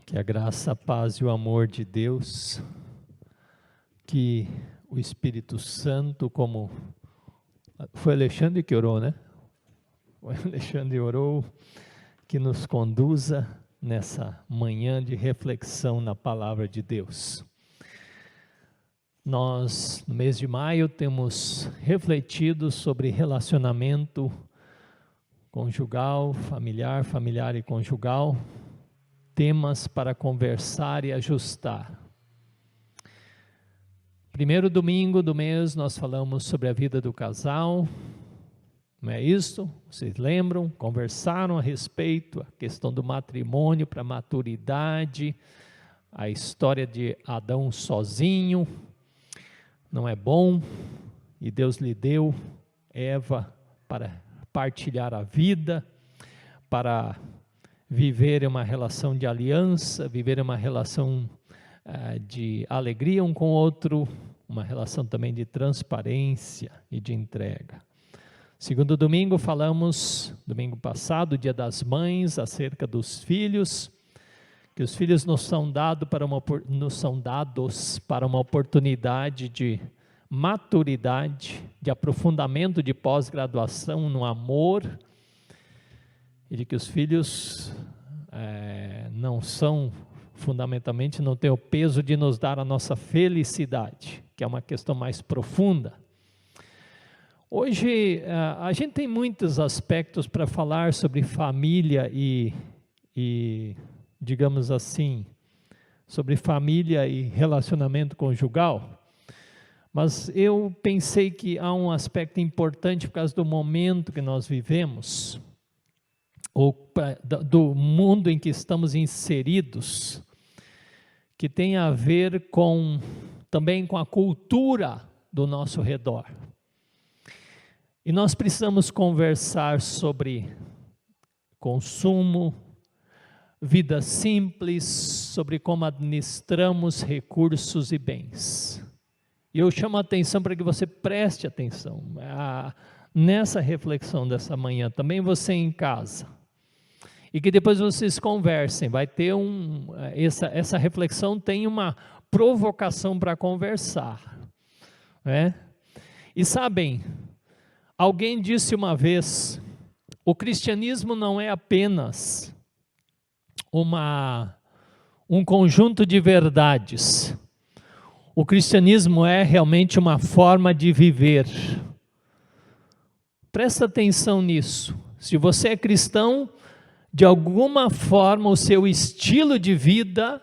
Que a graça, a paz e o amor de Deus, que o Espírito Santo, como foi Alexandre que orou, né? Foi Alexandre que orou, que nos conduza nessa manhã de reflexão na palavra de Deus. Nós, no mês de maio, temos refletido sobre relacionamento conjugal, familiar e conjugal, temas para conversar e ajustar. Primeiro domingo do mês nós falamos sobre a vida do casal, não é isso? Vocês lembram? Conversaram a respeito, a questão do matrimônio para a maturidade, a história de Adão sozinho, não é bom, e Deus lhe deu Eva para partilhar a vida, para viver uma relação de aliança, viver uma relação de alegria um com o outro, uma relação também de transparência e de entrega. Segundo domingo falamos, domingo passado, Dia das Mães, acerca dos filhos, que os filhos nos são dados para uma oportunidade de maturidade, de aprofundamento de pós-graduação no amor, e de que os filhos não são, fundamentalmente, não têm o peso de nos dar a nossa felicidade, que é uma questão mais profunda. Hoje, a gente tem muitos aspectos para falar sobre família e, digamos assim, sobre família e relacionamento conjugal, mas eu pensei que há um aspecto importante por causa do momento que nós vivemos, ou do mundo em que estamos inseridos, que tem a ver também com a cultura do nosso redor. E nós precisamos conversar sobre consumo, vida simples, sobre como administramos recursos e bens. E eu chamo a atenção para que você preste atenção nessa reflexão dessa manhã, também você em casa. E que depois vocês conversem, vai ter essa reflexão tem uma provocação para conversar, né? E sabem, alguém disse uma vez, o cristianismo não é apenas um conjunto de verdades, o cristianismo é realmente uma forma de viver. Presta atenção nisso, se você é cristão, de alguma forma, o seu estilo de vida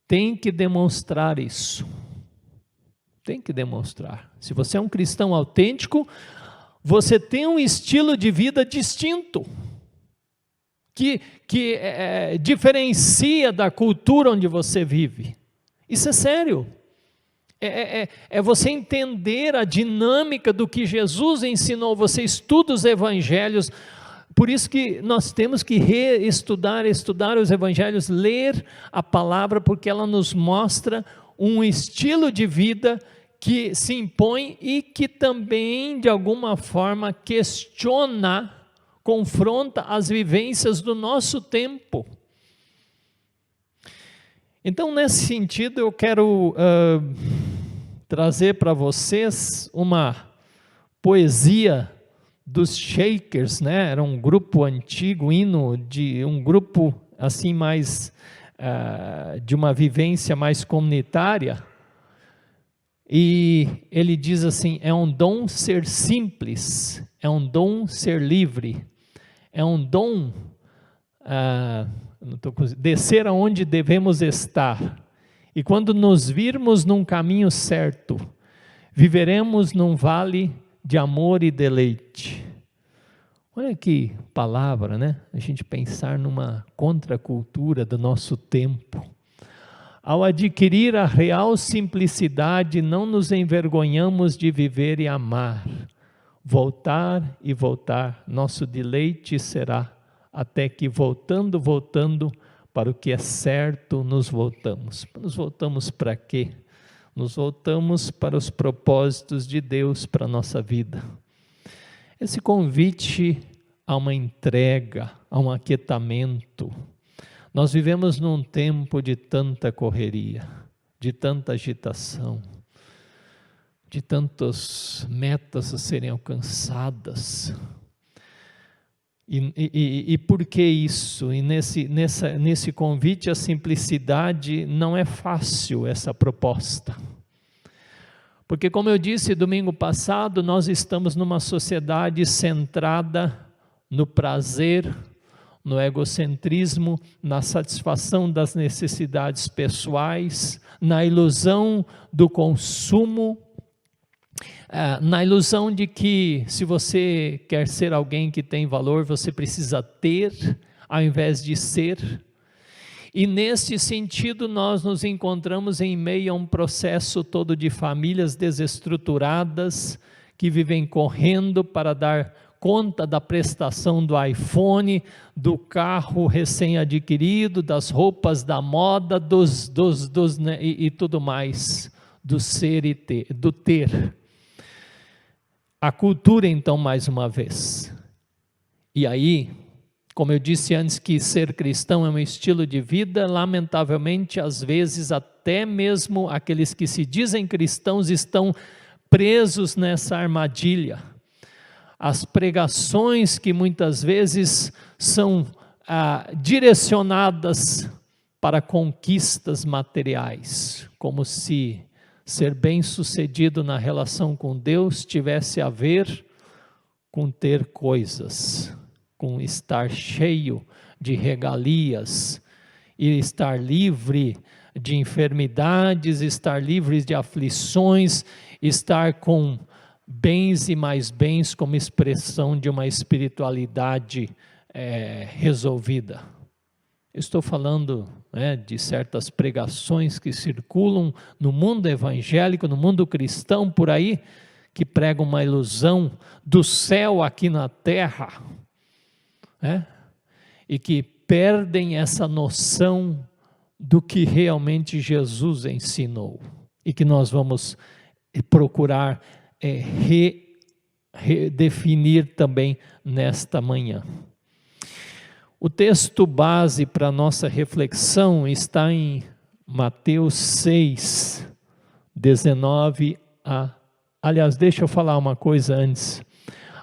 tem que demonstrar isso. Tem que demonstrar. Se você é um cristão autêntico, você tem um estilo de vida distinto, que diferencia da cultura onde você vive. Isso é sério. É você entender a dinâmica do que Jesus ensinou. Você estuda os evangelhos. Por isso que nós temos que estudar os evangelhos, ler a palavra, porque ela nos mostra um estilo de vida que se impõe e que também, de alguma forma, questiona, confronta as vivências do nosso tempo. Então, nesse sentido, eu quero trazer para vocês uma poesia dos Shakers, né? Era um grupo antigo, um grupo assim mais de uma vivência mais comunitária, e ele diz assim: é um dom ser simples, é um dom ser livre, é um dom descer aonde devemos estar, e quando nos virmos num caminho certo, viveremos num vale de amor e deleite. Olha que palavra, né? A gente pensar numa contracultura do nosso tempo. Ao adquirir a real simplicidade, não nos envergonhamos de viver e amar. Voltar e voltar, nosso deleite será, até que voltando para o que é certo, nos voltamos. Nos voltamos para quê? Nos voltamos para os propósitos de Deus para a nossa vida. Esse convite a uma entrega, a um aquietamento. Nós vivemos num tempo de tanta correria, de tanta agitação, de tantas metas a serem alcançadas. E por que isso? E nesse convite à simplicidade não é fácil essa proposta. Porque, como eu disse domingo passado, nós estamos numa sociedade centrada no prazer, no egocentrismo, na satisfação das necessidades pessoais, na ilusão do consumo, na ilusão de que se você quer ser alguém que tem valor, você precisa ter, ao invés de ser. E nesse sentido nós nos encontramos em meio a um processo todo de famílias desestruturadas, que vivem correndo para dar conta da prestação do iPhone, do carro recém-adquirido, das roupas da moda, e tudo mais, do ser e ter, do ter. A cultura, então, mais uma vez. E aí, como eu disse antes, que ser cristão é um estilo de vida, lamentavelmente, às vezes, até mesmo aqueles que se dizem cristãos estão presos nessa armadilha. As pregações que muitas vezes são direcionadas para conquistas materiais, como se ser bem-sucedido na relação com Deus tivesse a ver com ter coisas, com estar cheio de regalias, e estar livre de enfermidades, estar livre de aflições, estar com bens e mais bens como expressão de uma espiritualidade resolvida. Estou falando de certas pregações que circulam no mundo evangélico, no mundo cristão por aí, que pregam uma ilusão do céu aqui na terra, e que perdem essa noção do que realmente Jesus ensinou, e que nós vamos procurar redefinir também nesta manhã. O texto base para a nossa reflexão está em Mateus 6, 19 a... Aliás, deixa eu falar uma coisa antes.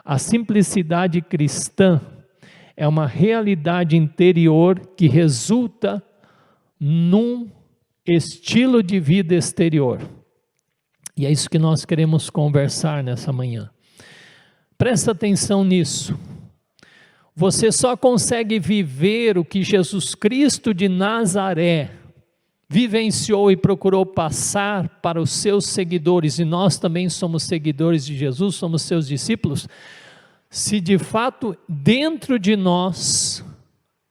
A simplicidade cristã é uma realidade interior que resulta num estilo de vida exterior. E é isso que nós queremos conversar nessa manhã. Presta atenção nisso. Você só consegue viver o que Jesus Cristo de Nazaré vivenciou e procurou passar para os seus seguidores, e nós também somos seguidores de Jesus, somos seus discípulos, se de fato dentro de nós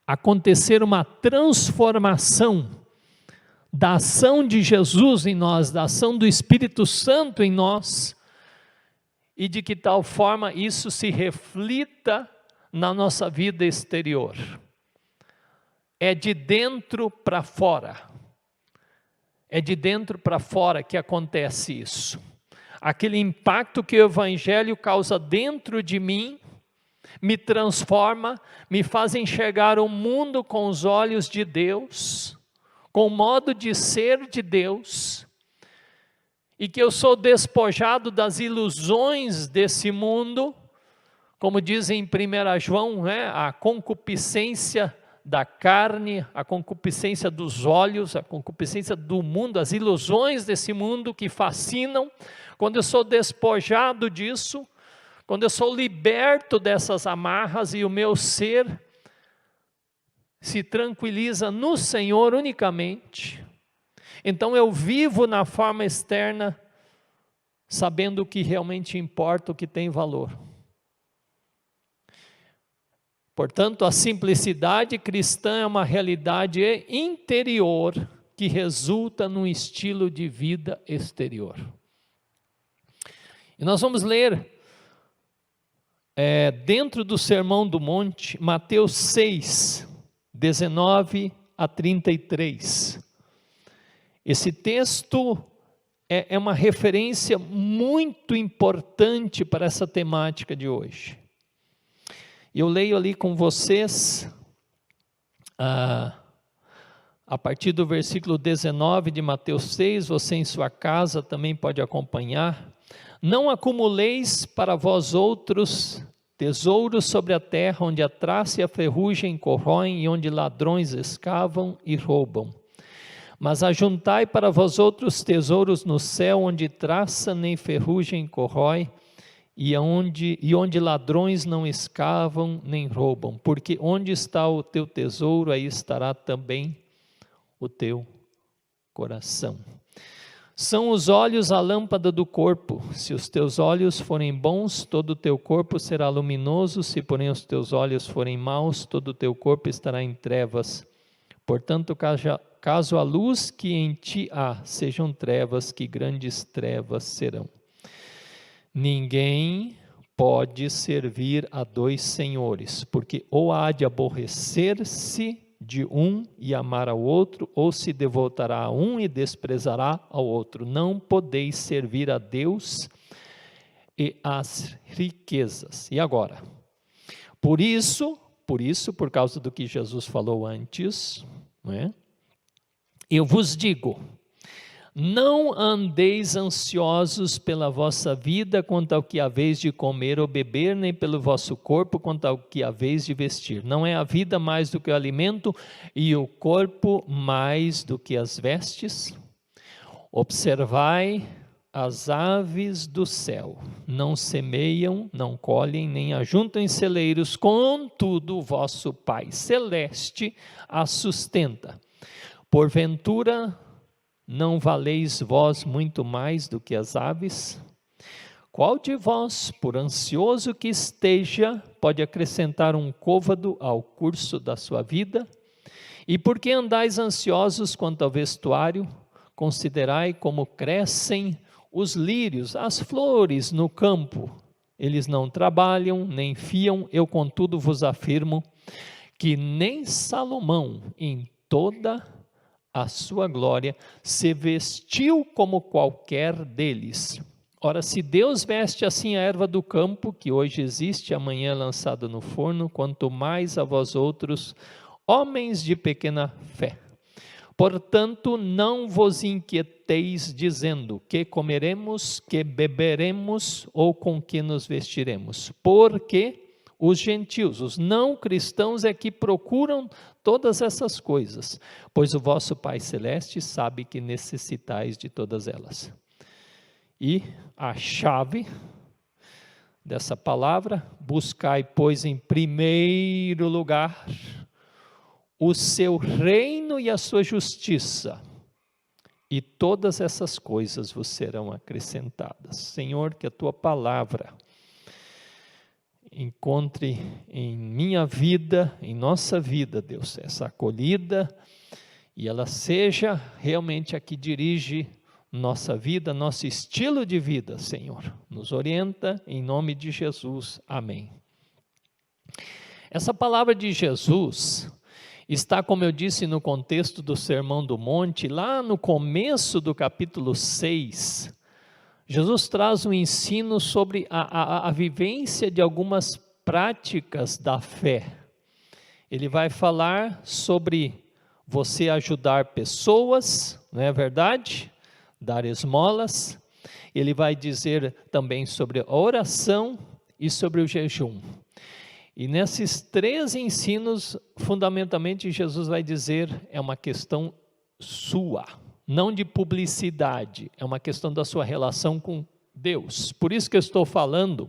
acontecer uma transformação da ação de Jesus em nós, da ação do Espírito Santo em nós, e de que tal forma isso se reflita na nossa vida exterior. É de dentro para fora. É de dentro para fora que acontece isso. Aquele impacto que o Evangelho causa dentro de mim, me transforma, me faz enxergar o mundo com os olhos de Deus, com o modo de ser de Deus, e que eu sou despojado das ilusões desse mundo, como dizem em 1 João, a concupiscência da carne, a concupiscência dos olhos, a concupiscência do mundo, as ilusões desse mundo que fascinam. Quando eu sou despojado disso, quando eu sou liberto dessas amarras e o meu ser se tranquiliza no Senhor unicamente, então eu vivo na forma externa, sabendo o que realmente importa, o que tem valor. Portanto, a simplicidade cristã é uma realidade interior que resulta num estilo de vida exterior. E nós vamos ler dentro do Sermão do Monte, Mateus 6, 19 a 33. Esse texto é uma referência muito importante para essa temática de hoje. Eu leio ali com vocês a partir do versículo 19 de Mateus 6, você em sua casa também pode acompanhar. Não acumuleis para vós outros tesouros sobre a terra, onde a traça e a ferrugem corroem e onde ladrões escavam e roubam. Mas ajuntai para vós outros tesouros no céu, onde traça nem ferrugem corrói e onde ladrões não escavam nem roubam. Porque onde está o teu tesouro, aí estará também o teu coração. São os olhos a lâmpada do corpo. Se os teus olhos forem bons, todo o teu corpo será luminoso. Se porém os teus olhos forem maus, todo o teu corpo estará em trevas. Portanto, caso a luz que em ti há sejam trevas, que grandes trevas serão. Ninguém pode servir a dois senhores, porque ou há de aborrecer-se de um e amar ao outro, ou se devotará a um e desprezará ao outro. Não podeis servir a Deus e às riquezas. E agora? Por causa do que Jesus falou antes, não é? Eu vos digo, não andeis ansiosos pela vossa vida quanto ao que haveis de comer ou beber, nem pelo vosso corpo quanto ao que haveis de vestir. Não é a vida mais do que o alimento e o corpo mais do que as vestes? Observai as aves do céu, não semeiam, não colhem, nem ajuntam em celeiros, contudo o vosso Pai Celeste as sustenta. Porventura, não valeis vós muito mais do que as aves? Qual de vós, por ansioso que esteja, pode acrescentar um côvado ao curso da sua vida? E por que andais ansiosos quanto ao vestuário? Considerai como crescem os lírios, as flores no campo. Eles não trabalham, nem fiam. Eu, contudo, vos afirmo que nem Salomão, em toda a sua glória, se vestiu como qualquer deles. Ora, se Deus veste assim a erva do campo, que hoje existe, amanhã é lançada no forno, quanto mais a vós outros, homens de pequena fé. Portanto, não vos inquieteis dizendo, que comeremos, que beberemos, ou com que nos vestiremos, porque os gentios, os não cristãos é que procuram todas essas coisas, pois o vosso Pai Celeste sabe que necessitais de todas elas. E a chave dessa palavra, buscai, pois, em primeiro lugar o seu reino e a sua justiça, e todas essas coisas vos serão acrescentadas. Senhor, que a tua palavra encontre em minha vida, em nossa vida, Deus, essa acolhida, e ela seja realmente a que dirige nossa vida, nosso estilo de vida, Senhor. Nos orienta, em nome de Jesus. Amém. Essa palavra de Jesus está, como eu disse, no contexto do Sermão do Monte, lá no começo do capítulo 6, Jesus traz um ensino sobre a vivência de algumas práticas da fé. Ele vai falar sobre você ajudar pessoas, não é verdade? Dar esmolas. Ele vai dizer também sobre a oração e sobre o jejum. E nesses três ensinos, fundamentalmente, Jesus vai dizer, é uma questão sua, não de publicidade, é uma questão da sua relação com Deus. Por isso que eu estou falando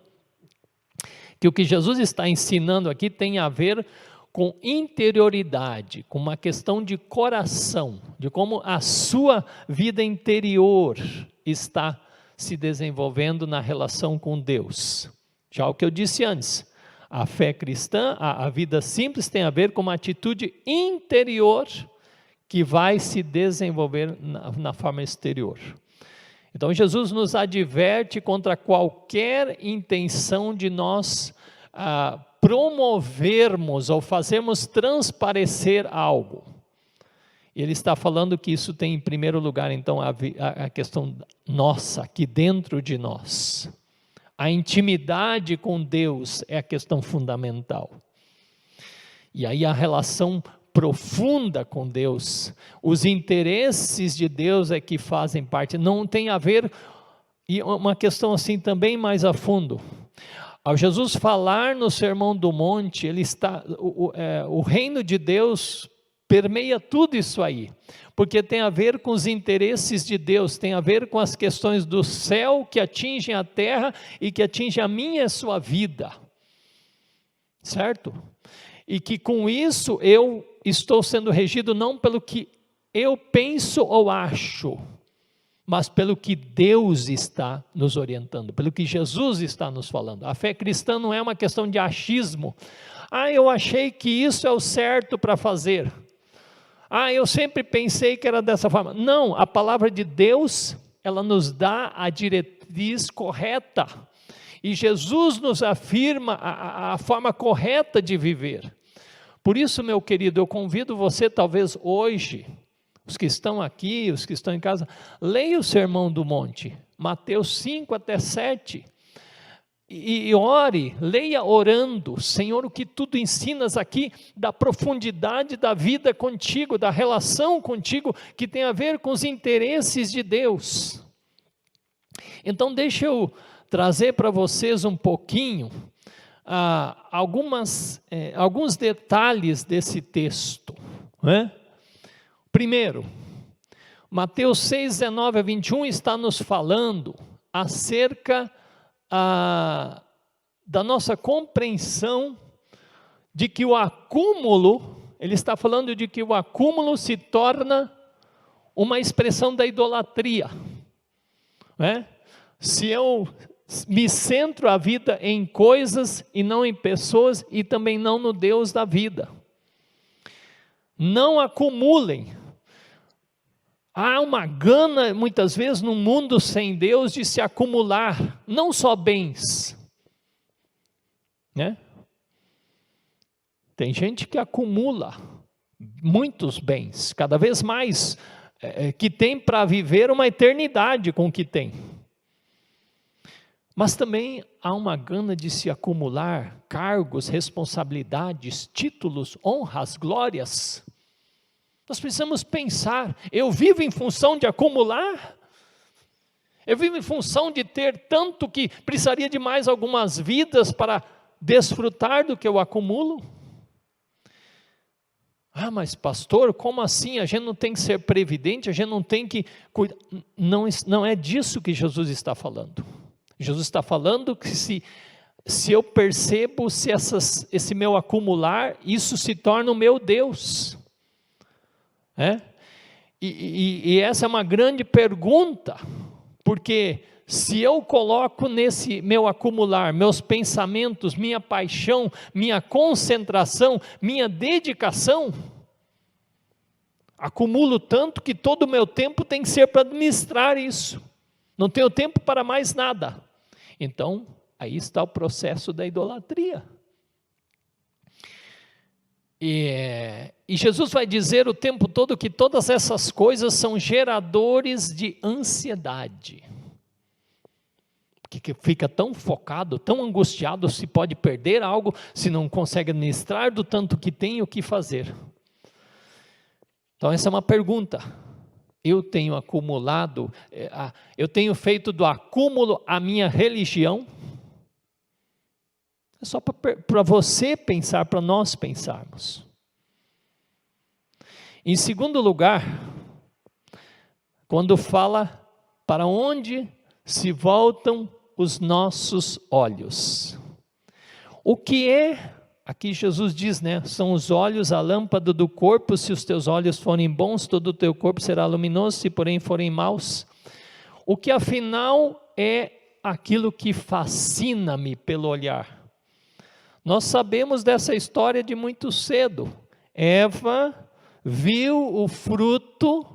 que o que Jesus está ensinando aqui tem a ver com interioridade, com uma questão de coração, de como a sua vida interior está se desenvolvendo na relação com Deus. Já o que eu disse antes, a fé cristã, a vida simples tem a ver com uma atitude interior que vai se desenvolver na forma exterior. Então Jesus nos adverte contra qualquer intenção de nós promovermos ou fazermos transparecer algo. Ele está falando que isso tem em primeiro lugar então a questão nossa, aqui dentro de nós. A intimidade com Deus é a questão fundamental. E aí a relação profunda com Deus. Os interesses de Deus é que fazem parte, não tem a ver, e uma questão assim também mais a fundo. Ao Jesus falar no Sermão do Monte, o reino de Deus permeia tudo isso aí, porque tem a ver com os interesses de Deus, tem a ver com as questões do céu que atingem a terra e que atingem a minha e a sua vida, certo? E que com isso eu estou sendo regido não pelo que eu penso ou acho, mas pelo que Deus está nos orientando, pelo que Jesus está nos falando. A fé cristã não é uma questão de achismo. Eu achei que isso é o certo para fazer. Eu sempre pensei que era dessa forma. Não, a palavra de Deus, ela nos dá a diretriz correta. E Jesus nos afirma a forma correta de viver. Por isso, meu querido, eu convido você, talvez hoje, os que estão aqui, os que estão em casa, leia o Sermão do Monte, Mateus 5 até 7, e ore, leia orando: Senhor, o que tudo ensinas aqui, da profundidade da vida contigo, da relação contigo, que tem a ver com os interesses de Deus. Então deixa eu trazer para vocês um pouquinho, alguns detalhes desse texto, né? Primeiro, Mateus 6, 19 a 21 está nos falando acerca da nossa compreensão de que o acúmulo, ele está falando de que o acúmulo se torna uma expressão da idolatria, né? Se eu me centro a vida em coisas e não em pessoas, e também não no Deus da vida. Não acumulem. Há uma gana, muitas vezes, no mundo sem Deus, de se acumular, não só bens, né? Tem gente que acumula muitos bens, cada vez mais, que tem para viver uma eternidade com o que tem. Mas também há uma gana de se acumular cargos, responsabilidades, títulos, honras, glórias. Nós precisamos pensar: eu vivo em função de acumular? Eu vivo em função de ter tanto que precisaria de mais algumas vidas para desfrutar do que eu acumulo? Mas pastor, como assim? A gente não tem que ser previdente, a gente não tem que cuidar. Não é disso que Jesus está falando. Jesus está falando que se eu percebo, se esse meu acumular, isso se torna o meu Deus. E essa é uma grande pergunta, porque se eu coloco nesse meu acumular, meus pensamentos, minha paixão, minha concentração, minha dedicação, acumulo tanto que todo o meu tempo tem que ser para administrar isso, não tenho tempo para mais nada. Então, aí está o processo da idolatria. E Jesus vai dizer o tempo todo que todas essas coisas são geradores de ansiedade. Que fica tão focado, tão angustiado, se pode perder algo, se não consegue administrar do tanto que tem e o que fazer. Então essa é uma pergunta. Eu tenho acumulado, eu tenho feito do acúmulo a minha religião? É só para você pensar, para nós pensarmos. Em segundo lugar, quando fala para onde se voltam os nossos olhos. O que é, aqui Jesus diz, né? São os olhos a lâmpada do corpo. Se os teus olhos forem bons, todo o teu corpo será luminoso, se porém forem maus. O que afinal é aquilo que fascina-me pelo olhar? Nós sabemos dessa história de muito cedo. Eva viu o fruto,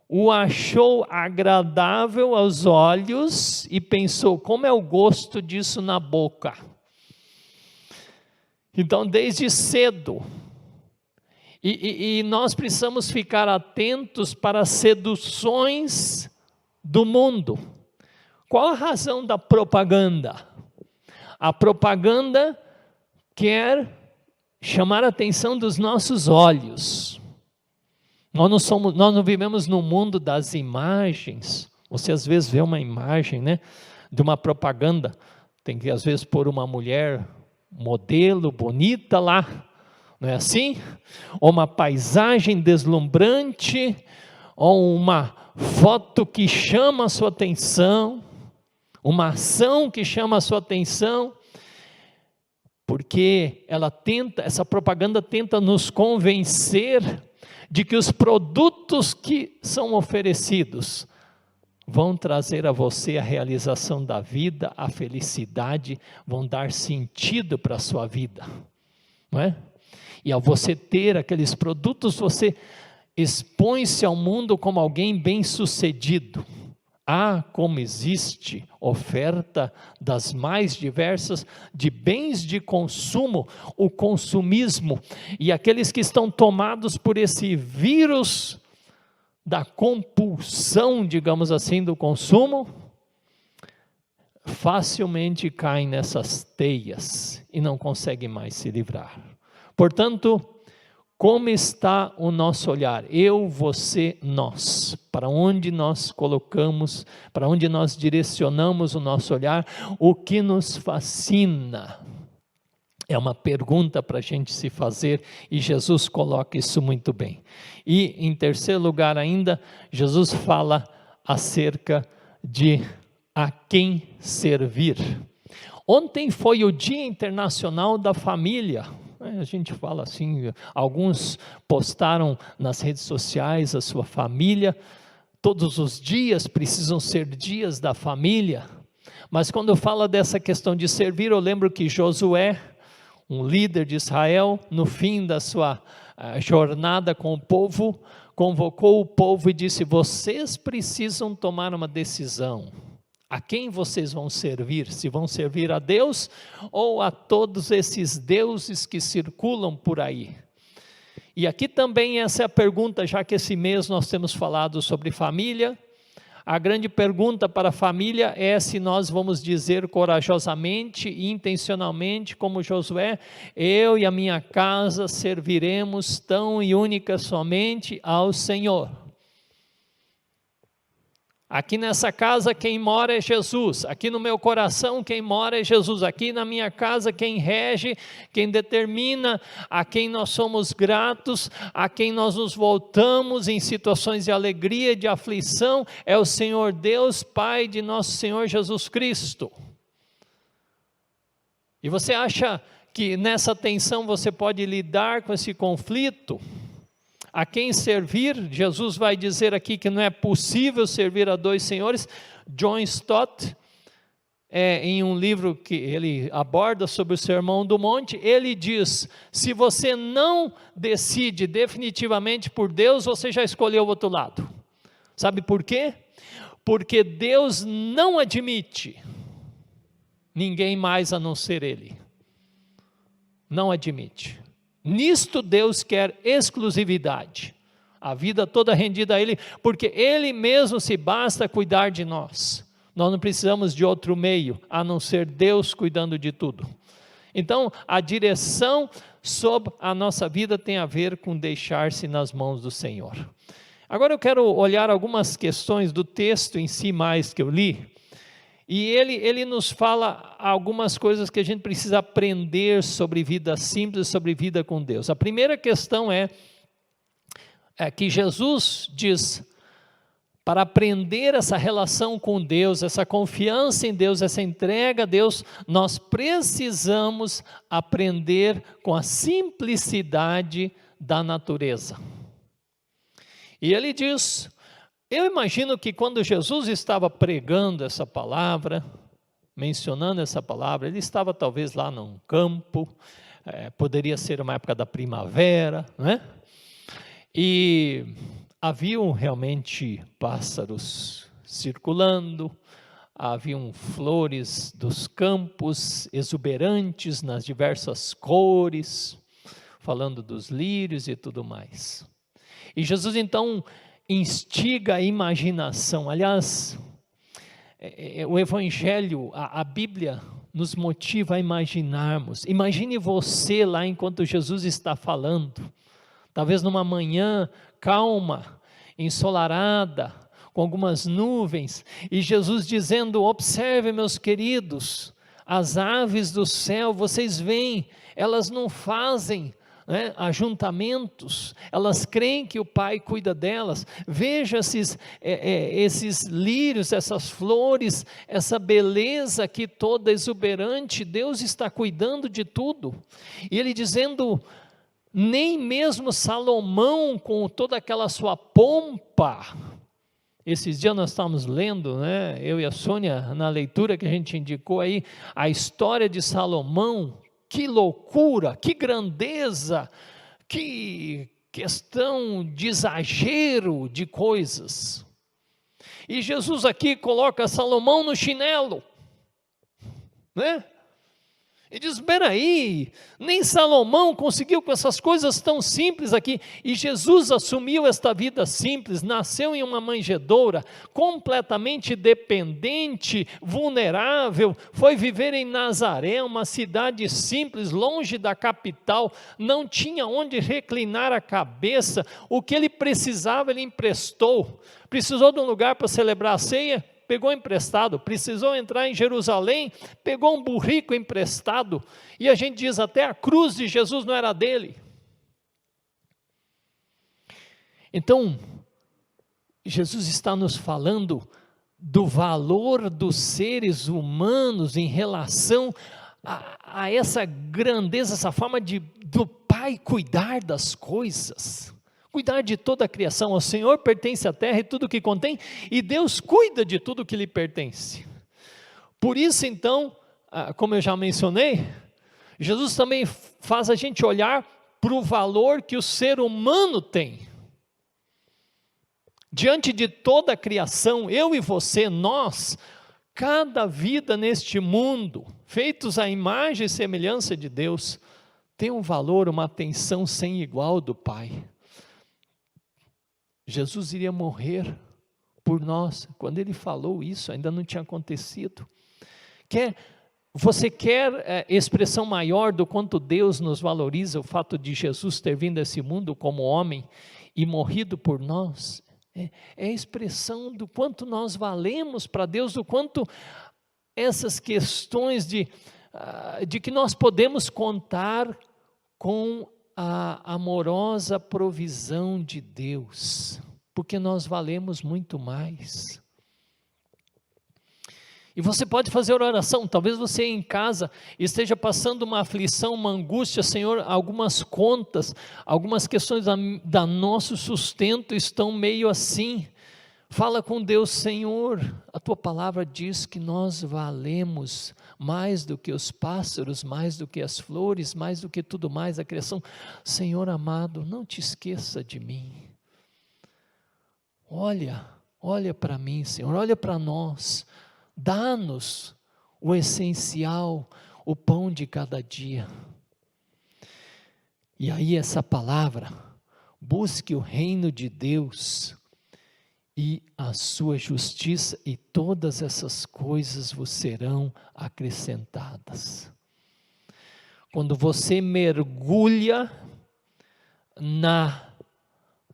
o achou agradável aos olhos e pensou: como é o gosto disso na boca? Então, desde cedo, e nós precisamos ficar atentos para as seduções do mundo. Qual a razão da propaganda? A propaganda quer chamar a atenção dos nossos olhos. Nós não vivemos no mundo das imagens. Você às vezes vê uma imagem, né, de uma propaganda, tem que às vezes pôr uma mulher modelo bonita lá, não é assim? Ou uma paisagem deslumbrante, ou uma foto que chama a sua atenção, uma ação que chama a sua atenção, porque essa propaganda tenta nos convencer de que os produtos que são oferecidos vão trazer a você a realização da vida, a felicidade, vão dar sentido para a sua vida, não é? E ao você ter aqueles produtos, você expõe-se ao mundo como alguém bem-sucedido. Como existe oferta das mais diversas de bens de consumo, o consumismo, e aqueles que estão tomados por esse vírus da compulsão, digamos assim, do consumo, facilmente caem nessas teias e não conseguem mais se livrar. Portanto, como está o nosso olhar? Eu, você, nós. Para onde nós colocamos, para onde nós direcionamos o nosso olhar? O que nos fascina? É uma pergunta para a gente se fazer, e Jesus coloca isso muito bem. E em terceiro lugar ainda, Jesus fala acerca de a quem servir. Ontem foi o Dia Internacional da Família. A gente fala assim, alguns postaram nas redes sociais a sua família, todos os dias precisam ser dias da família, mas quando fala dessa questão de servir, eu lembro que Josué, um líder de Israel, no fim da sua jornada com o povo, convocou o povo e disse: vocês precisam tomar uma decisão. A quem vocês vão servir? Se vão servir a Deus ou a todos esses deuses que circulam por aí? E aqui também essa é a pergunta, já que esse mês nós temos falado sobre família. A grande pergunta para a família é se nós vamos dizer corajosamente e intencionalmente, como Josué: eu e a minha casa serviremos tão e única somente ao Senhor. Aqui nessa casa quem mora é Jesus, aqui no meu coração quem mora é Jesus, aqui na minha casa quem rege, quem determina, a quem nós somos gratos, a quem nós nos voltamos em situações de alegria, de aflição, é o Senhor Deus, Pai de nosso Senhor Jesus Cristo. E você acha que nessa tensão você pode lidar com esse conflito? A quem servir? Jesus vai dizer aqui que não é possível servir a dois senhores. John Stott, em um livro que ele aborda sobre o Sermão do Monte, ele diz: se você não decide definitivamente por Deus, você já escolheu o outro lado. Sabe por quê? Porque Deus não admite ninguém mais a não ser Ele. Não admite. Nisto Deus quer exclusividade, a vida toda rendida a Ele, porque Ele mesmo se basta cuidar de nós. Nós não precisamos de outro meio, a não ser Deus cuidando de tudo. Então, a direção sobre a nossa vida tem a ver com deixar-se nas mãos do Senhor. Agora eu quero olhar algumas questões do texto em si mais que eu li, e ele nos fala algumas coisas que a gente precisa aprender sobre vida simples, sobre vida com Deus. A primeira questão é que Jesus diz: para aprender essa relação com Deus, essa confiança em Deus, essa entrega a Deus, nós precisamos aprender com a simplicidade da natureza. E ele diz... Eu imagino que quando Jesus estava pregando essa palavra, mencionando essa palavra, ele estava talvez lá num campo, poderia ser uma época da primavera, não é? E haviam realmente pássaros circulando, haviam flores dos campos exuberantes nas diversas cores, falando dos lírios e tudo mais. E Jesus então instiga a imaginação. Aliás, o Evangelho, a Bíblia nos motiva a imaginarmos. Imagine você lá enquanto Jesus está falando, talvez numa manhã calma, ensolarada, com algumas nuvens, e Jesus dizendo: observe, meus queridos, as aves do céu, vocês veem, elas não fazem ajuntamentos, elas creem que o Pai cuida delas. Veja esses lírios, essas flores, essa beleza aqui toda exuberante, Deus está cuidando de tudo. E ele dizendo: nem mesmo Salomão, com toda aquela sua pompa. Esses dias nós estávamos lendo, eu e a Sônia, na leitura que a gente indicou aí, a história de Salomão. Que loucura, que grandeza, que questão de exagero de coisas. E Jesus aqui coloca Salomão no chinelo, E diz: espera aí, nem Salomão conseguiu com essas coisas tão simples aqui. E Jesus assumiu esta vida simples, nasceu em uma manjedoura, completamente dependente, vulnerável, foi viver em Nazaré, uma cidade simples, longe da capital, não tinha onde reclinar a cabeça, o que ele precisava ele emprestou. Precisou de um lugar para celebrar a ceia? Pegou emprestado. Precisou entrar em Jerusalém, pegou um burrico emprestado, e a gente diz até a cruz de Jesus não era dele. Então, Jesus está nos falando do valor dos seres humanos em relação a essa grandeza, essa forma do Pai cuidar das coisas. Cuidar de toda a criação. Ao Senhor pertence a terra e tudo o que contém, e Deus cuida de tudo que lhe pertence. Por isso então, como eu já mencionei, Jesus também faz a gente olhar para o valor que o ser humano tem. Diante de toda a criação, eu e você, nós, cada vida neste mundo, feitos à imagem e semelhança de Deus, tem um valor, uma atenção sem igual do Pai. Jesus iria morrer por nós. Quando ele falou isso, ainda não tinha acontecido. Você quer expressão maior do quanto Deus nos valoriza, o fato de Jesus ter vindo a esse mundo como homem e morrido por nós? É a expressão do quanto nós valemos para Deus, do quanto essas questões de que nós podemos contar com a amorosa provisão de Deus, porque nós valemos muito mais. E você pode fazer oração, talvez você em casa esteja passando uma aflição, uma angústia: Senhor, algumas contas, algumas questões da nosso sustento estão meio assim. Fala com Deus: Senhor, a tua palavra diz que nós valemos mais do que os pássaros, mais do que as flores, mais do que tudo mais a criação. Senhor amado, não te esqueça de mim. Olha para mim, Senhor, olha para nós. Dá-nos o essencial, o pão de cada dia. E aí essa palavra: busque o reino de Deus e a sua justiça, e todas essas coisas vos serão acrescentadas. Quando você mergulha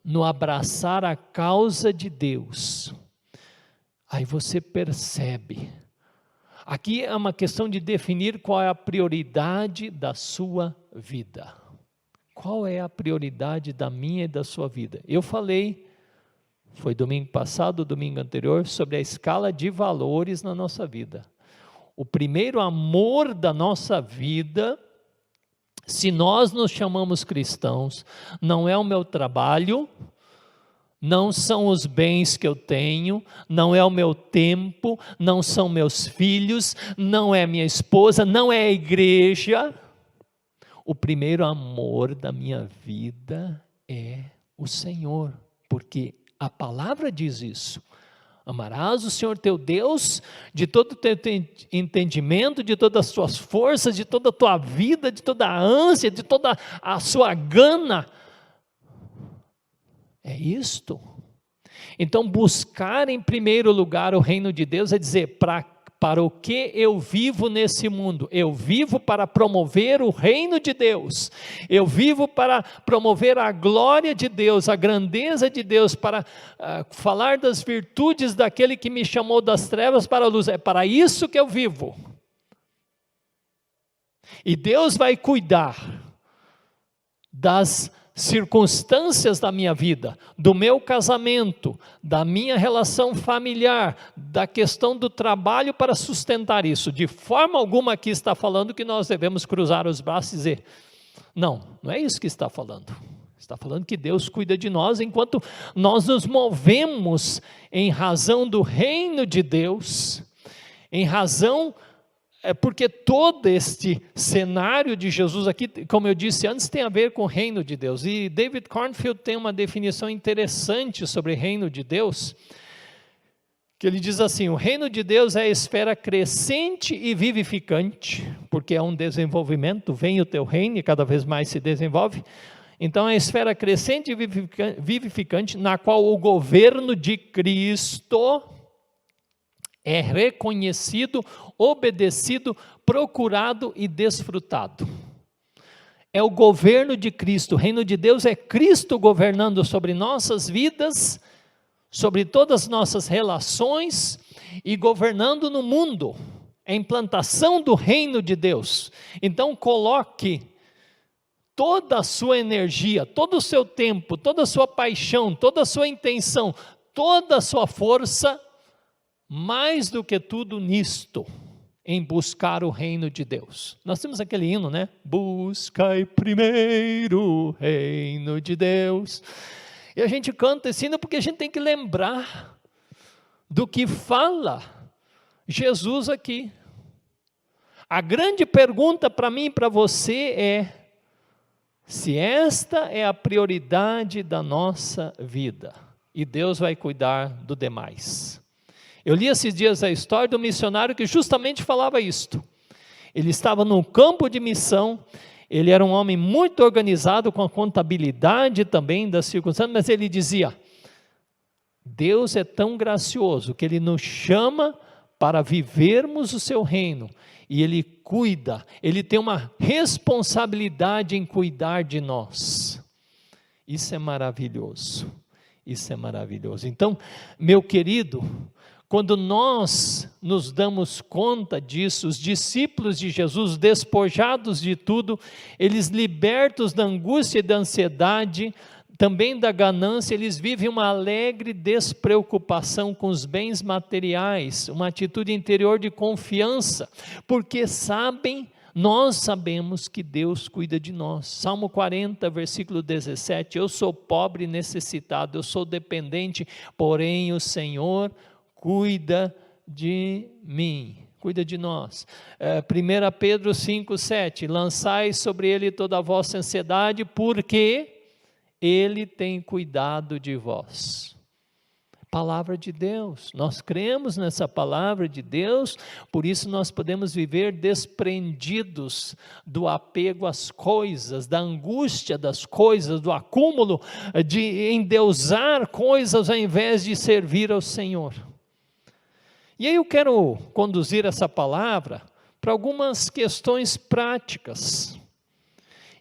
no abraçar a causa de Deus, aí você percebe. Aqui é uma questão de definir qual é a prioridade da sua vida. Qual é a prioridade da minha e da sua vida? Eu falei, foi domingo passado, domingo anterior, sobre a escala de valores na nossa vida. O primeiro amor da nossa vida, se nós nos chamamos cristãos, não é o meu trabalho, não são os bens que eu tenho, não é o meu tempo, não são meus filhos, não é minha esposa, não é a igreja. O primeiro amor da minha vida é o Senhor, porque a palavra diz isso: amarás o Senhor teu Deus de todo o teu entendimento, de todas as tuas forças, de toda a tua vida, de toda a ânsia, de toda a sua gana. É isto. Então buscar em primeiro lugar o reino de Deus é dizer, para para o que eu vivo nesse mundo. Eu vivo para promover o reino de Deus. Eu vivo para promover a glória de Deus, a grandeza de Deus, para falar das virtudes daquele que me chamou das trevas para a luz. É para isso que eu vivo. E Deus vai cuidar das circunstâncias da minha vida, do meu casamento, da minha relação familiar, da questão do trabalho para sustentar isso. De forma alguma aqui está falando que nós devemos cruzar os braços e dizer, não é isso que está falando. Está falando que Deus cuida de nós enquanto nós nos movemos em razão do reino de Deus, em razão porque todo este cenário de Jesus aqui, como eu disse antes, tem a ver com o reino de Deus. E David Cornfield tem uma definição interessante sobre o reino de Deus, que ele diz assim: o reino de Deus é a esfera crescente e vivificante, porque é um desenvolvimento, vem o teu reino e cada vez mais se desenvolve. Então é a esfera crescente e vivificante, na qual o governo de Cristo é reconhecido, obedecido, procurado e desfrutado. É o governo de Cristo. O reino de Deus é Cristo governando sobre nossas vidas, sobre todas as nossas relações e governando no mundo. É a implantação do reino de Deus. Então coloque toda a sua energia, todo o seu tempo, toda a sua paixão, toda a sua intenção, toda a sua força, mais do que tudo nisto, em buscar o reino de Deus. Nós temos aquele hino, né? Buscai primeiro o reino de Deus. E a gente canta esse hino porque a gente tem que lembrar do que fala Jesus aqui. A grande pergunta para mim e para você é, se esta é a prioridade da nossa vida, e Deus vai cuidar do demais. Eu li esses dias a história do missionário que justamente falava isto. Ele estava num campo de missão, ele era um homem muito organizado com a contabilidade também das circunstâncias, mas ele dizia, Deus é tão gracioso que Ele nos chama para vivermos o seu reino, e Ele cuida, Ele tem uma responsabilidade em cuidar de nós. Isso é maravilhoso, isso é maravilhoso. Então, meu querido, quando nós nos damos conta disso, os discípulos de Jesus, despojados de tudo, eles libertos da angústia e da ansiedade, também da ganância, eles vivem uma alegre despreocupação com os bens materiais, uma atitude interior de confiança, porque nós sabemos que Deus cuida de nós. Salmo 40, versículo 17, eu sou pobre e necessitado, eu sou dependente, porém o Senhor cuida de mim, cuida de nós. 1 Pedro 5, 7, lançai sobre Ele toda a vossa ansiedade, porque Ele tem cuidado de vós. Palavra de Deus, nós cremos nessa palavra de Deus, por isso nós podemos viver desprendidos do apego às coisas, da angústia das coisas, do acúmulo, de endeusar coisas ao invés de servir ao Senhor. E aí eu quero conduzir essa palavra para algumas questões práticas.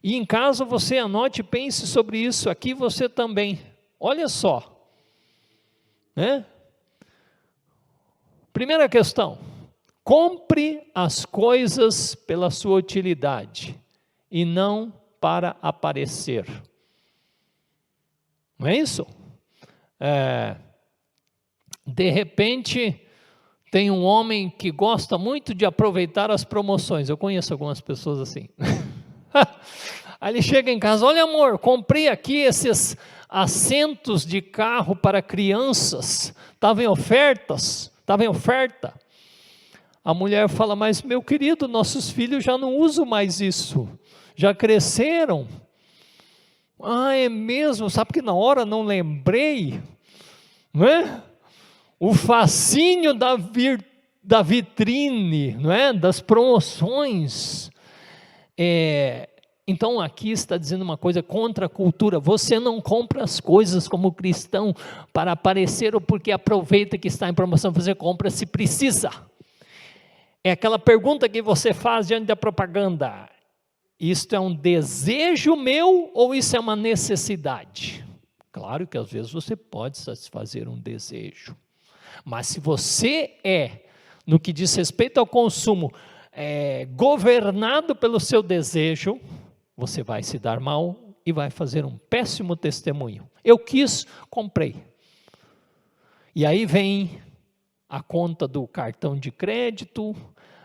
E em casa você anote e pense sobre isso, aqui você também. Olha só, né? Primeira questão, compre as coisas pela sua utilidade e não para aparecer. Não é isso? De repente, tem um homem que gosta muito de aproveitar as promoções. Eu conheço algumas pessoas assim. Aí ele chega em casa, olha amor, comprei aqui esses assentos de carro para crianças, estava em oferta. A mulher fala, mas meu querido, nossos filhos já não usam mais isso, já cresceram. Ah, é mesmo? Sabe que na hora não lembrei, não é? O fascínio da vitrine, não é? Das promoções. Então aqui está dizendo uma coisa contra a cultura, você não compra as coisas como cristão para aparecer ou porque aproveita que está em promoção, você compra se precisa. É aquela pergunta que você faz diante da propaganda: isto é um desejo meu ou isso é uma necessidade? Claro que às vezes você pode satisfazer um desejo, mas se você no que diz respeito ao consumo, governado pelo seu desejo, você vai se dar mal e vai fazer um péssimo testemunho. Eu quis, comprei. E aí vem a conta do cartão de crédito,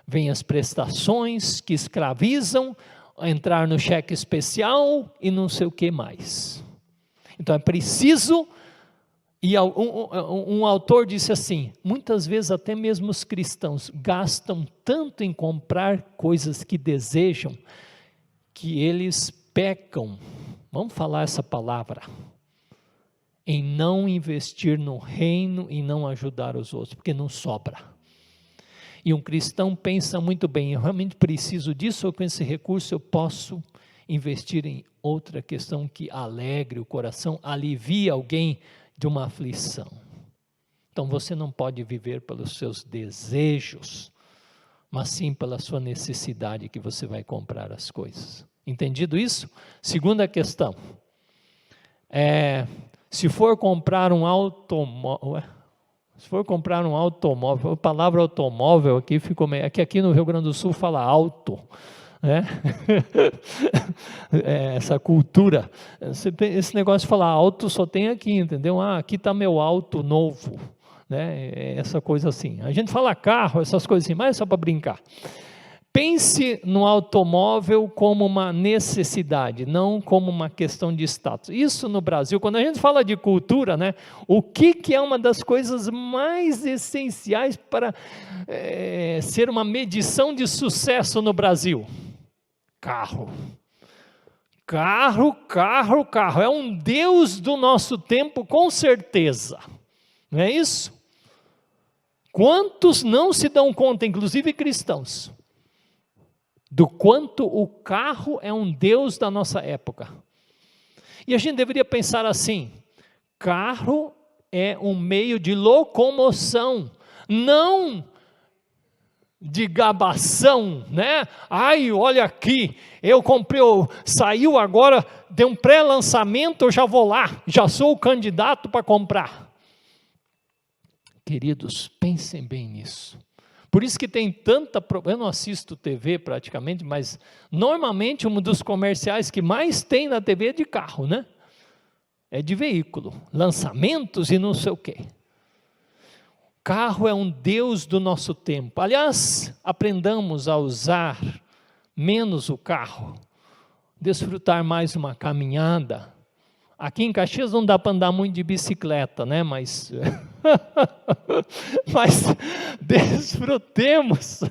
vem as prestações que escravizam, entrar no cheque especial e não sei o que mais. Então é preciso, e um autor disse assim, muitas vezes até mesmo os cristãos gastam tanto em comprar coisas que desejam, que eles pecam, vamos falar essa palavra, em não investir no reino e não ajudar os outros, porque não sobra. E um cristão pensa muito bem, eu realmente preciso disso, ou com esse recurso eu posso investir em outra questão que alegre o coração, alivie alguém de uma aflição. Então você não pode viver pelos seus desejos, mas sim pela sua necessidade que você vai comprar as coisas. Entendido isso? Segunda questão, se for comprar um automóvel, a palavra automóvel aqui ficou meio, aqui no Rio Grande do Sul fala auto, né? Essa cultura, esse negócio de falar auto só tem aqui, entendeu? Aqui está meu auto novo, né? Essa coisa assim, a gente fala carro, essas coisas assim, mas é só para brincar. Pense no automóvel como uma necessidade, não como uma questão de status. Isso no Brasil, quando a gente fala de cultura, né, o que é uma das coisas mais essenciais para ser uma medição de sucesso no Brasil? Carro. Carro. É um Deus do nosso tempo, com certeza. Não é isso? Quantos não se dão conta, inclusive cristãos, do quanto o carro é um Deus da nossa época? E a gente deveria pensar assim, carro é um meio de locomoção, não de gabação, né? Ai, olha aqui, eu comprei, saiu agora, deu um pré-lançamento, eu já vou lá, já sou o candidato para comprar. Queridos, pensem bem nisso. Por isso que tem tanta, eu não assisto TV praticamente, mas normalmente um dos comerciais que mais tem na TV é de carro, né? É de veículo, lançamentos e não sei o quê. Carro é um Deus do nosso tempo. Aliás, aprendamos a usar menos o carro, desfrutar mais uma caminhada. Aqui em Caxias não dá para andar muito de bicicleta, né? Mas desfrutemos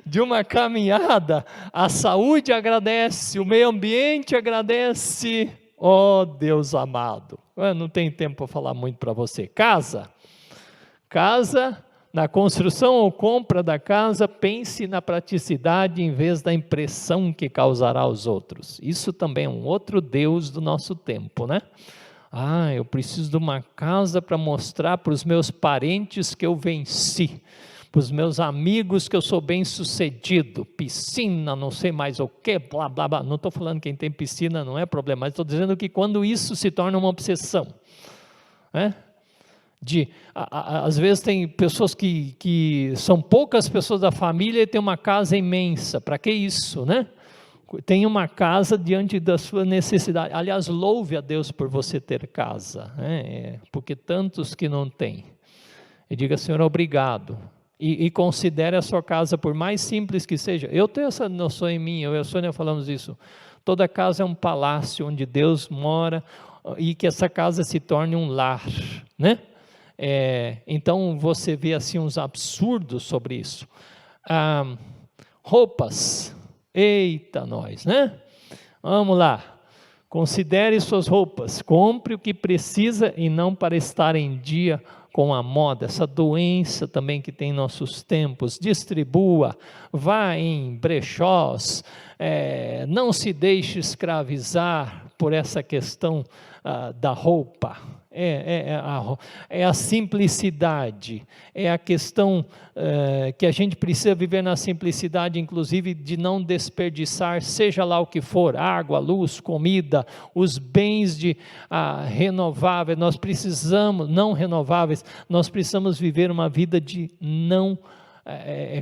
de uma caminhada. A saúde agradece, o meio ambiente agradece. Oh, Deus amado. Não tem tempo para falar muito para você. Casa, na construção ou compra da casa, pense na praticidade em vez da impressão que causará aos outros. Isso também é um outro Deus do nosso tempo, né? Eu preciso de uma casa para mostrar para os meus parentes que eu venci, para os meus amigos que eu sou bem sucedido, piscina, não sei mais o que, blá, blá, blá. Não estou falando que quem tem piscina não é problema, mas estou dizendo que quando isso se torna uma obsessão, né? Às vezes tem pessoas que são poucas pessoas da família e tem uma casa imensa. Para que isso, né? Tem uma casa diante da sua necessidade. Aliás, louve a Deus por você ter casa, né? Porque tantos que não têm. E diga, Senhor, obrigado. E considere a sua casa, por mais simples que seja. Eu tenho essa noção em mim, eu e a Sônia falamos isso. Toda casa é um palácio onde Deus mora e que essa casa se torne um lar, né? Então você vê assim uns absurdos sobre isso. Roupas, eita nós, né? Vamos lá, considere suas roupas, compre o que precisa e não para estar em dia com a moda, essa doença também que tem em nossos tempos. Distribua, vá em brechós, não se deixe escravizar por essa questão da roupa. é a simplicidade, é a questão que a gente precisa viver na simplicidade, inclusive de não desperdiçar, seja lá o que for, água, luz, comida, os bens renováveis, nós precisamos, não renováveis, nós precisamos viver uma vida de não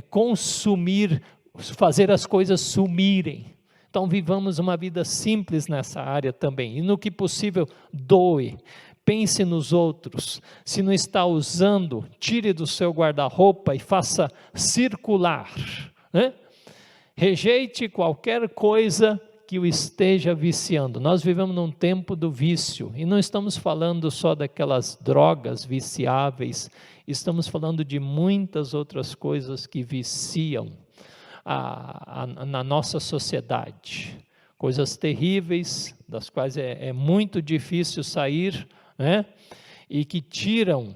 consumir, fazer as coisas sumirem. Então vivamos uma vida simples nessa área também, e no que possível doe. Pense nos outros, se não está usando, tire do seu guarda-roupa e faça circular, né? Rejeite qualquer coisa que o esteja viciando. Nós vivemos num tempo do vício, e não estamos falando só daquelas drogas viciáveis, estamos falando de muitas outras coisas que viciam na nossa sociedade, coisas terríveis, das quais é muito difícil sair, né? E que tiram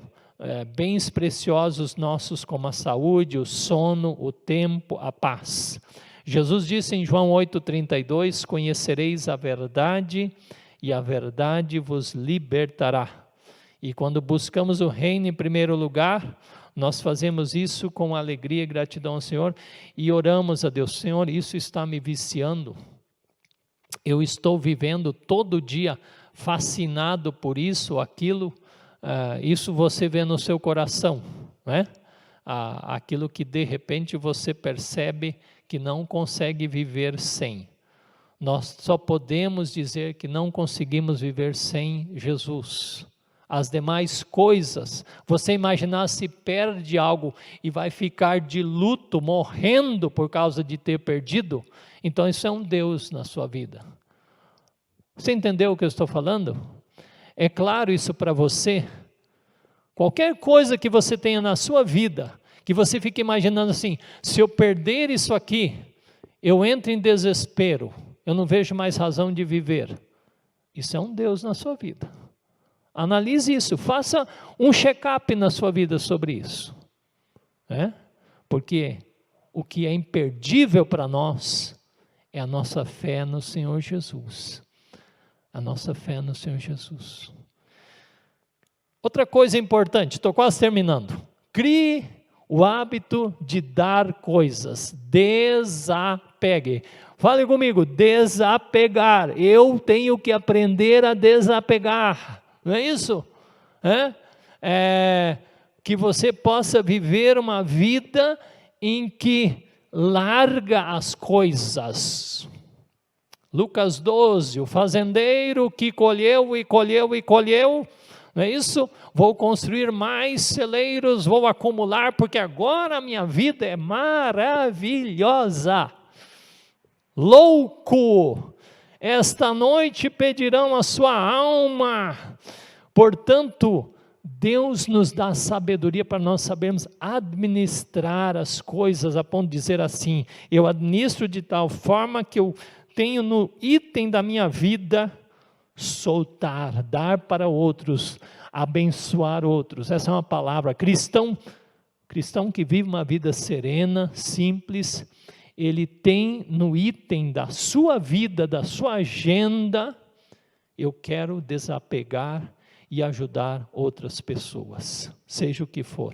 bens preciosos nossos, como a saúde, o sono, o tempo, a paz. Jesus disse em João 8,32, conhecereis a verdade, e a verdade vos libertará. E quando buscamos o reino em primeiro lugar, nós fazemos isso com alegria e gratidão ao Senhor, e oramos a Deus: Senhor, isso está me viciando, eu estou vivendo todo dia fascinado por isso, aquilo, isso você vê no seu coração, né? Aquilo que de repente você percebe que não consegue viver sem. Nós só podemos dizer que não conseguimos viver sem Jesus. As demais coisas, você imaginar se perde algo e vai ficar de luto, morrendo por causa de ter perdido, então isso é um Deus na sua vida. Você entendeu o que eu estou falando? É claro isso para você? Qualquer coisa que você tenha na sua vida, que você fique imaginando assim, se eu perder isso aqui, eu entro em desespero, eu não vejo mais razão de viver. Isso é um Deus na sua vida. Analise isso, faça um check-up na sua vida sobre isso. Porque o que é imperdível para nós é a nossa fé no Senhor Jesus. A nossa fé no Senhor Jesus. Outra coisa importante, estou quase terminando. Crie o hábito de dar coisas. Desapegue. Fale comigo, desapegar. Eu tenho que aprender a desapegar. Não é isso? Que você possa viver uma vida em que larga as coisas. Lucas 12, o fazendeiro que colheu e colheu e colheu, não é isso? Vou construir mais celeiros, vou acumular, porque agora a minha vida é maravilhosa. Louco, esta noite pedirão a sua alma. Portanto, Deus nos dá sabedoria para nós sabermos administrar as coisas, a ponto de dizer assim, eu administro de tal forma que eu tenho no item da minha vida, soltar, dar para outros, abençoar outros. Essa é uma palavra. Cristão que vive uma vida serena, simples, ele tem no item da sua vida, da sua agenda, eu quero desapegar e ajudar outras pessoas, seja o que for.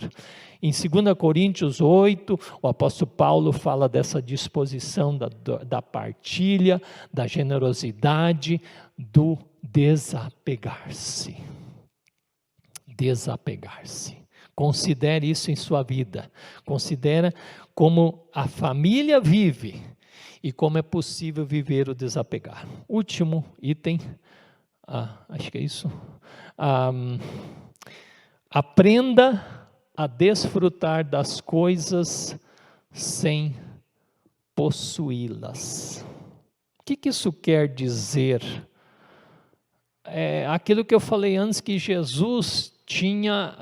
Em 2 Coríntios 8, o apóstolo Paulo fala dessa disposição da partilha, da generosidade, do desapegar-se. Desapegar-se. Considere isso em sua vida. Considere como a família vive e como é possível viver o desapegar. Último item, acho que é isso. Aprenda a desfrutar das coisas sem possuí-las. O que isso quer dizer? Aquilo que eu falei antes, que Jesus tinha,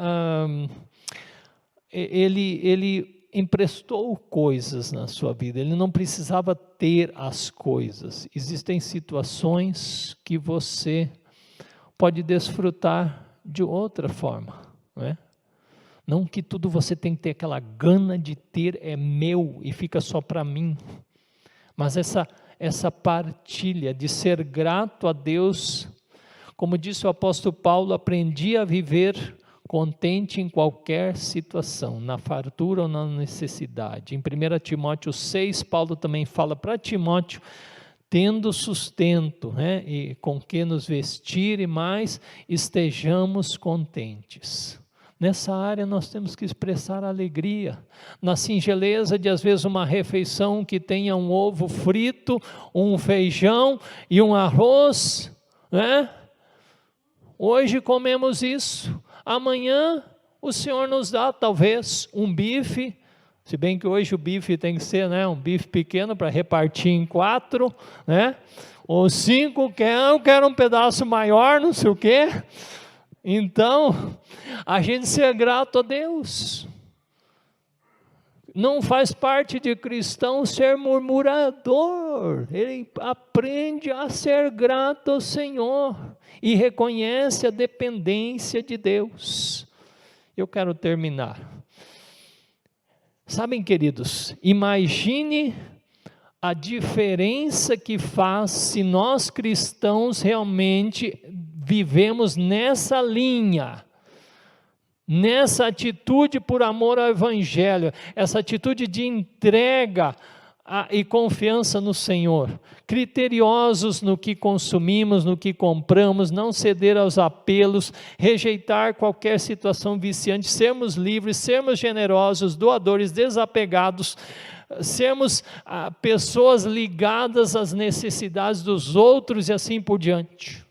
ele emprestou coisas na sua vida, ele não precisava ter as coisas. Existem situações que você pode desfrutar de outra forma, não é? Não que tudo você tem que ter aquela gana de ter, é meu e fica só para mim, mas essa partilha de ser grato a Deus Como disse o apóstolo Paulo, aprendi a viver contente em qualquer situação, na fartura ou na necessidade. Em 1 Timóteo 6, Paulo também fala para Timóteo, tendo sustento, né, e com que nos vestir e mais, estejamos contentes. Nessa área nós temos que expressar alegria, na singeleza de às vezes uma refeição que tenha um ovo frito, um feijão e um arroz, né? Hoje comemos isso, amanhã o Senhor nos dá talvez um bife, se bem que hoje o bife tem que ser, né, um bife pequeno para repartir em 4, né? Ou 5, eu quero um pedaço maior, não sei o quê. Então, a gente ser grato a Deus. Não faz parte de cristão ser murmurador. Ele aprende a ser grato ao Senhor e reconhece a dependência de Deus. Eu quero terminar. Sabem, queridos, imagine a diferença que faz se nós cristãos realmente vivemos nessa linha, nessa atitude por amor ao Evangelho, essa atitude de entrega e confiança no Senhor, criteriosos no que consumimos, no que compramos, não ceder aos apelos, rejeitar qualquer situação viciante, sermos livres, sermos generosos, doadores, desapegados, sermos pessoas ligadas às necessidades dos outros e assim por diante.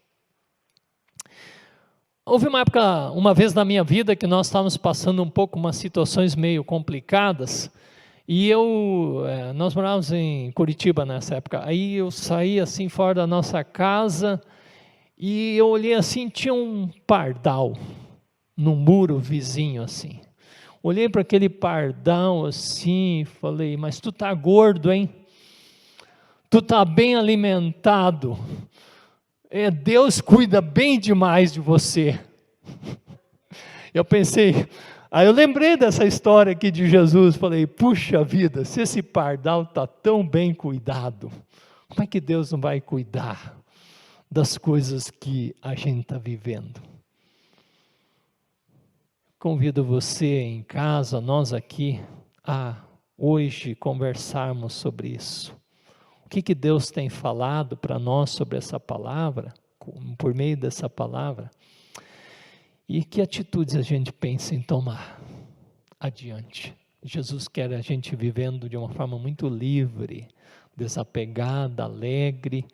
Houve uma época, uma vez na minha vida, que nós estávamos passando um pouco umas situações meio complicadas, e nós morávamos em Curitiba nessa época, aí eu saí assim fora da nossa casa, e eu olhei assim, tinha um pardal, no muro vizinho assim, olhei para aquele pardal assim, falei, mas tu tá gordo, hein? Tu tá bem alimentado, Deus cuida bem demais de você. Eu pensei, aí eu lembrei dessa história aqui de Jesus, falei, puxa vida, se esse pardal está tão bem cuidado, como é que Deus não vai cuidar das coisas que a gente está vivendo? Convido você em casa, nós aqui, a hoje conversarmos sobre isso. O que Deus tem falado para nós sobre essa palavra, por meio dessa palavra, e que atitudes a gente pensa em tomar adiante. Jesus quer a gente vivendo de uma forma muito livre, desapegada, alegre,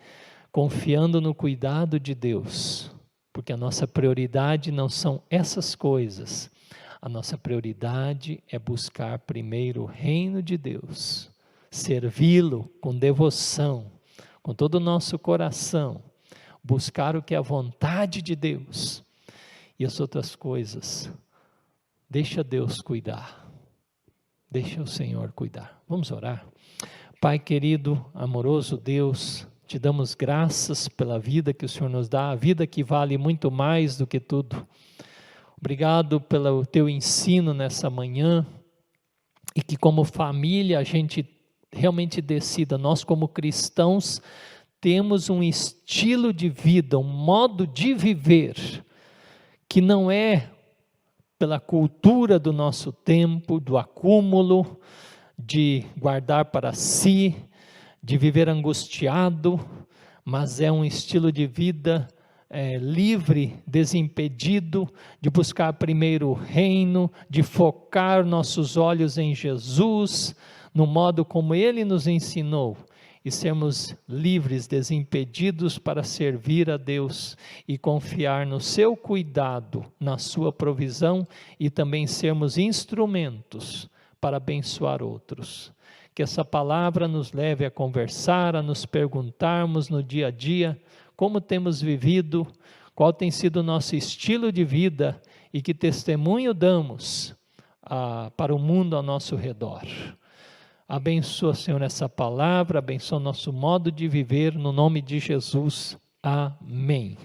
confiando no cuidado de Deus, porque a nossa prioridade não são essas coisas, a nossa prioridade é buscar primeiro o reino de Deus, servi-lo com devoção, com todo o nosso coração, buscar o que é a vontade de Deus, e as outras coisas, deixa Deus cuidar, deixa o Senhor cuidar. Vamos orar. Pai querido, amoroso Deus, te damos graças pela vida que o Senhor nos dá, a vida que vale muito mais do que tudo. Obrigado pelo teu ensino nessa manhã, e que como família a gente realmente decida, nós como cristãos temos um estilo de vida, um modo de viver, que não é pela cultura do nosso tempo, do acúmulo, de guardar para si, de viver angustiado, mas é um estilo de vida livre, desimpedido, de buscar primeiro o reino, de focar nossos olhos em Jesus, no modo como Ele nos ensinou, e sermos livres, desimpedidos para servir a Deus e confiar no seu cuidado, na sua provisão, e também sermos instrumentos para abençoar outros. Que essa palavra nos leve a conversar, a nos perguntarmos no dia a dia como temos vivido, qual tem sido o nosso estilo de vida e que testemunho damos para o mundo ao nosso redor. Abençoa, Senhor, essa palavra, abençoa o nosso modo de viver, no nome de Jesus. Amém.